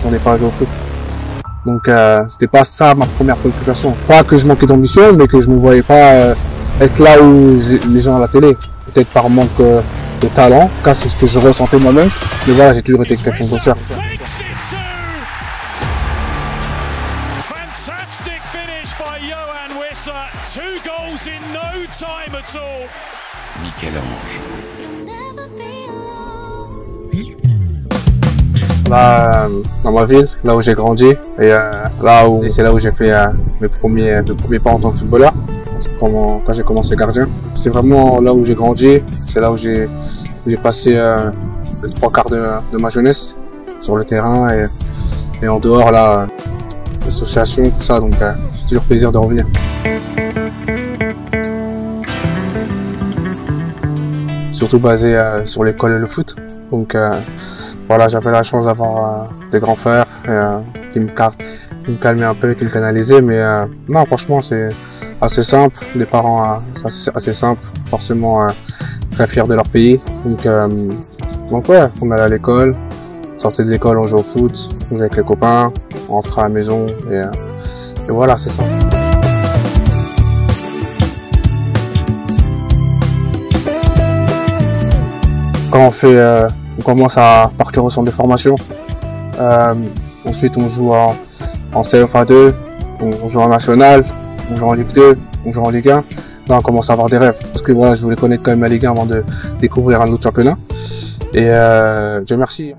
m'attendais pas à jouer au foot. Donc c'était pas ça ma première préoccupation. Pas que je manquais d'ambition, mais que je me voyais pas être là où les gens à la télé. Peut-être par manque de talent, en tout cas c'est ce que je ressentais moi-même. Mais voilà, j'ai toujours été quelqu'un de bosseur. Michel-Ange. Là, dans ma ville, là où j'ai grandi, et c'est là où j'ai fait mes premiers pas en tant que footballeur, quand j'ai commencé gardien. C'est vraiment là où j'ai grandi, c'est là où j'ai passé les 3/4 de ma jeunesse sur le terrain et en dehors, là, l'association, tout ça, donc c'est toujours plaisir de revenir. Surtout basé sur l'école et le foot. Donc voilà, j'avais la chance d'avoir des grands frères qui me calmaient un peu, qui me canalisaient. Mais non, franchement, c'est assez simple. Des parents assez simples, forcément très fiers de leur pays. Donc ouais, on allait à l'école, sortait de l'école, on jouait au foot, on jouait avec les copains, on rentrait à la maison et voilà, c'est ça. Quand on commence à partir au centre de formation, ensuite on joue en CFA2, on joue en National, on joue en Ligue 2, on joue en Ligue 1. Là on commence à avoir des rêves, parce que voilà, je voulais connaître quand même la Ligue 1 avant de découvrir un autre championnat. Et Dieu merci.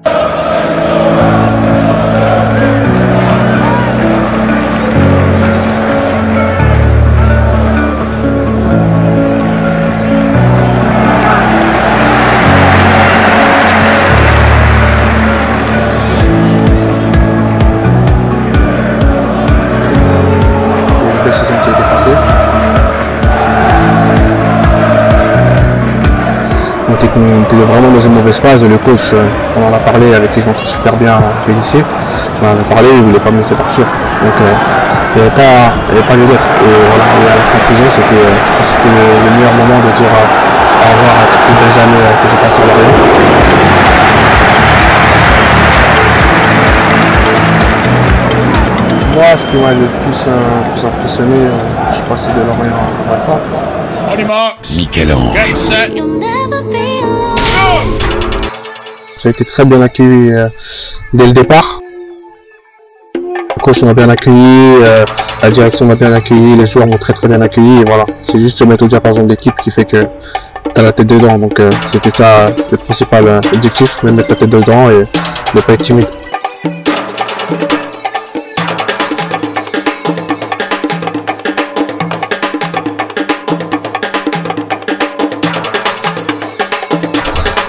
On était vraiment dans une mauvaise phase. Le coach, on en a parlé, avec qui je m'entends super bien, Félicien, on en a parlé, il ne voulait pas me laisser partir. Donc il n'y avait pas lieu d'être. Et voilà, et à la fin de saison, je pense que c'était le meilleur moment de dire au revoir à toutes ces belles années que j'ai passées à Lorient. Moi, ce qui m'a le plus impressionné, je suis passé de Lorient à Alpha. Michel-Ange. J'ai été très bien accueilli dès le départ. Le coach m'a bien accueilli, la direction m'a bien accueilli, les joueurs m'ont très bien accueilli. Et voilà, c'est juste se mettre au diapason d'équipe qui fait que tu as la tête dedans. Donc c'était ça le principal objectif, de mettre la tête dedans et ne pas être timide.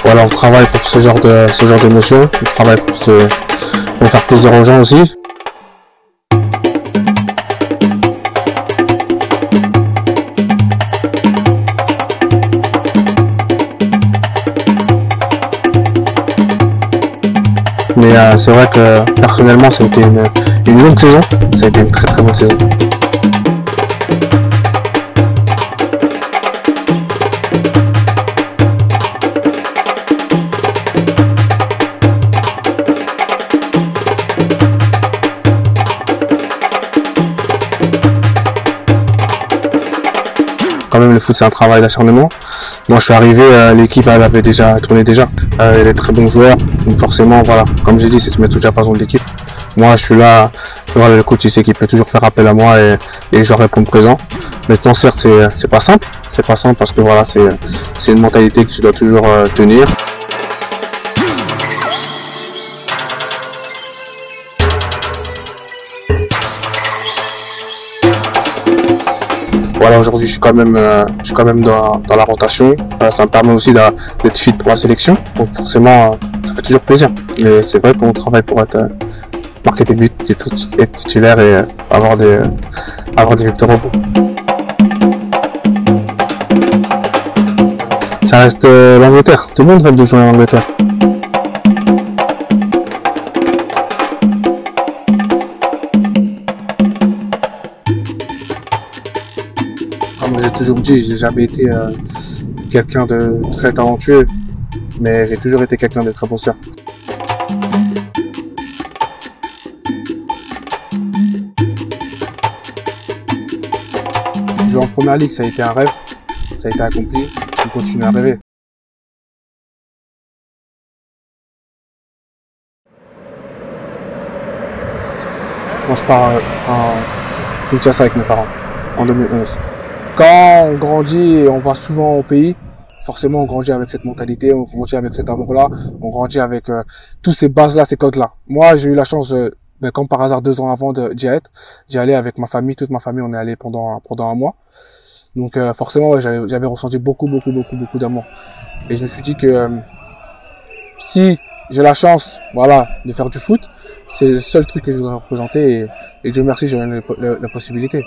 Voilà, on travaille pour ce genre d'émotion, on travaille pour faire plaisir aux gens aussi. Mais c'est vrai que personnellement ça a été une longue saison, ça a été une très bonne saison. Quand même, le foot c'est un travail d'acharnement. Moi je suis arrivé, l'équipe elle avait déjà tourné déjà. Il y avait très bons joueurs, donc forcément voilà, comme j'ai dit, c'est se mettre au diapason de l'équipe. Moi je suis là, voilà, le coach il sait qu'il peut toujours faire appel à moi et je réponds présent. Maintenant certes c'est pas simple parce que voilà, c'est une mentalité que tu dois toujours tenir. Voilà, aujourd'hui je suis quand même dans la rotation. Ça me permet aussi d'être fit pour la sélection. Donc forcément, ça fait toujours plaisir. Mais c'est vrai qu'on travaille pour marquer des buts, être titulaire et avoir des victoires au bout. Ça reste l'Angleterre. Tout le monde rêve de jouer en Angleterre. Comme j'ai toujours dit, j'ai jamais été quelqu'un de très talentueux, mais j'ai toujours été quelqu'un de très bosseur. jouer en première ligue, ça a été un rêve, ça a été accompli, on continue à rêver. Moi, je pars en Kinshasa avec mes parents, en 2011. Quand on grandit et on va souvent au pays, forcément, on grandit avec cette mentalité, on grandit avec cet amour-là, on grandit avec tous ces bases-là, ces codes-là. Moi, j'ai eu la chance, comme par hasard, 2 ans avant d'y aller avec ma famille, toute ma famille, on est allé pendant un mois. Donc forcément, ouais, j'avais ressenti beaucoup d'amour. Et je me suis dit que si j'ai la chance, voilà, de faire du foot, c'est le seul truc que je voudrais représenter et Dieu merci, j'ai eu la possibilité.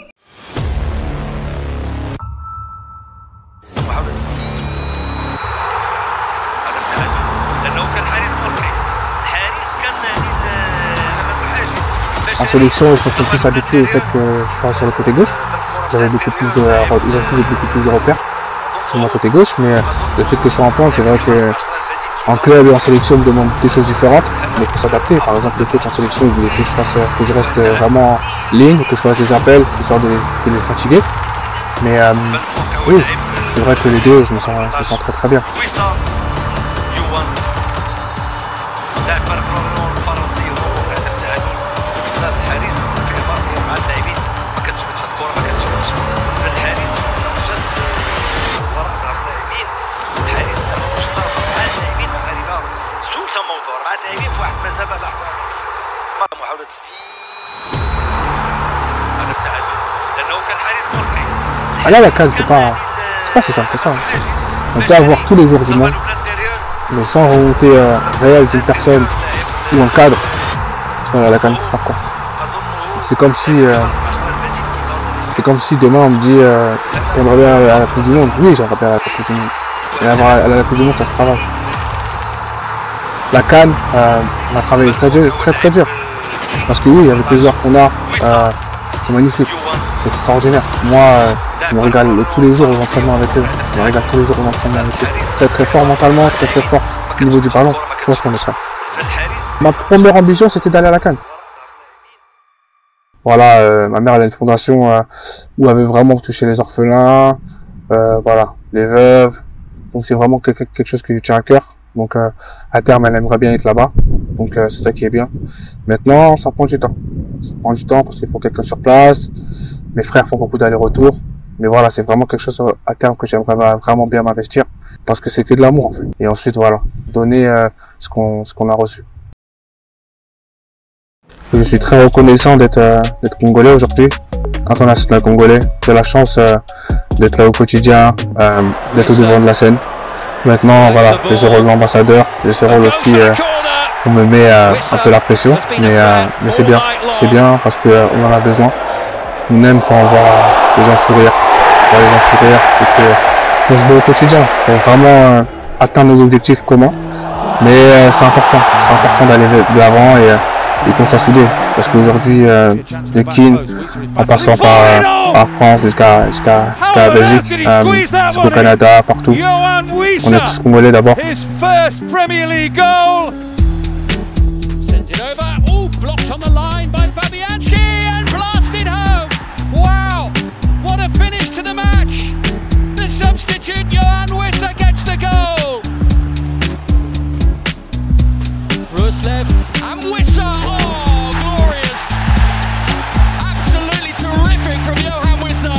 En sélection, ils se sont plus habitués au fait que je sois sur le côté gauche. Ils ont beaucoup plus de repères sur mon côté gauche, mais le fait que je sois en pointe, c'est vrai que en club et en sélection, on me demande des choses différentes, mais il faut s'adapter. Par exemple, le coach en sélection, il voulait que je reste vraiment en ligne, que je fasse des appels, histoire de les fatiguer. Mais oui, c'est vrai que les deux, je me sens très bien. Ah là, la CAN, c'est pas si simple que ça. On peut avoir tous les jours du monde, mais sans remonter réelle d'une personne ou un cadre, tu vois, la CAN pour faire quoi? C'est comme si demain on me dit t'aimerais bien aller à la Coupe du Monde. Oui, j'aimerais bien aller à la Coupe du Monde. Mais aller à la Coupe du Monde, ça se travaille. La CAN, on a travaillé très dur. Parce que oui, avec les joueurs qu'on a, c'est magnifique, c'est extraordinaire. Moi, je me régale tous les jours aux entraînements avec eux. Très fort mentalement, très fort au niveau du ballon. Je pense qu'on est prêt. Ma première ambition, c'était d'aller à la CAN. Voilà, ma mère elle a une fondation où elle veut vraiment toucher les orphelins, voilà, les veuves. Donc c'est vraiment quelque chose qui lui tient à cœur. Donc à terme, elle aimerait bien être là-bas. Donc c'est ça qui est bien. Maintenant, ça prend du temps. Ça prend du temps parce qu'il faut quelqu'un sur place. Mes frères font beaucoup d'allers-retours. Mais voilà, c'est vraiment quelque chose à terme que j'aimerais vraiment bien m'investir. Parce que c'est que de l'amour en fait. Et ensuite, voilà, donner ce qu'on a reçu. Je suis très reconnaissant d'être congolais aujourd'hui, international congolais. J'ai la chance d'être là au quotidien, d'être au devant de la scène. Maintenant, voilà, j'ai ce rôle d'ambassadeur, j'ai ce rôle aussi qu'on me met un peu la pression, mais c'est bien parce qu'on en a besoin. On aime quand on voit les gens sourire, et qu'on se bat au quotidien pour vraiment atteindre nos objectifs communs. Mais c'est important d'aller de l'avant et qu'on soit soudés. Parce qu'aujourd'hui, de Kin, en passant par France jusqu'à la Belgique, jusqu'au Canada, partout, on est tous Congolais d'abord. And Wissa, oh, glorious! Absolutely terrific from Johan Wissa.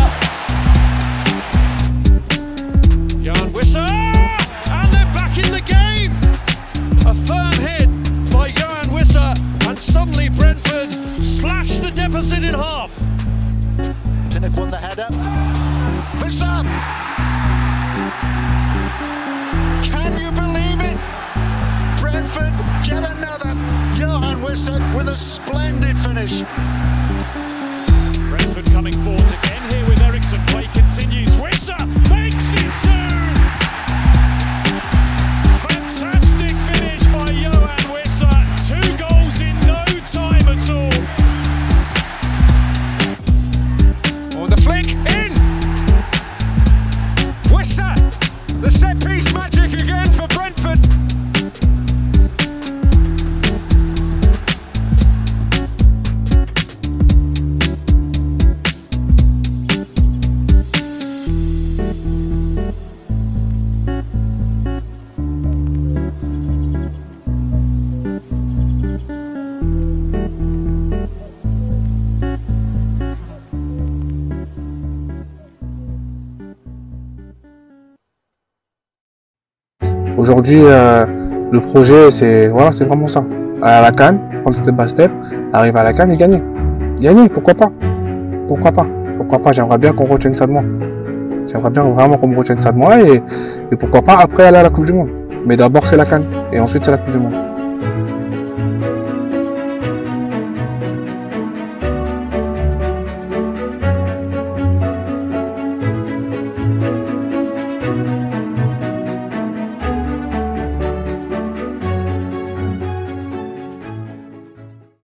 Johan Wissa, and they're back in the game. A firm hit by Johan Wissa, and suddenly Brentford slashed the deficit in half. Pinnock won the header. Wissa! Can you believe it? Brentford get another. Johan Wissa with a splendid finish. Brentford coming forward again here with Eriksson. Play continues. Wissa makes it two. Fantastic finish by Johan Wissa. 2 goals in no time at all. Oh, the flick in. Wissa, the set piece magic again for Brentford. aujourd'hui, le projet, c'est voilà, c'est vraiment ça. Aller à la CAN, prendre step by step, arriver à la CAN et gagner. Gagner, pourquoi pas? Pourquoi pas? Pourquoi pas? J'aimerais bien qu'on retienne ça de moi. J'aimerais bien vraiment qu'on me retienne ça de moi et pourquoi pas après aller à la Coupe du Monde. Mais d'abord c'est la CAN et ensuite c'est la Coupe du Monde.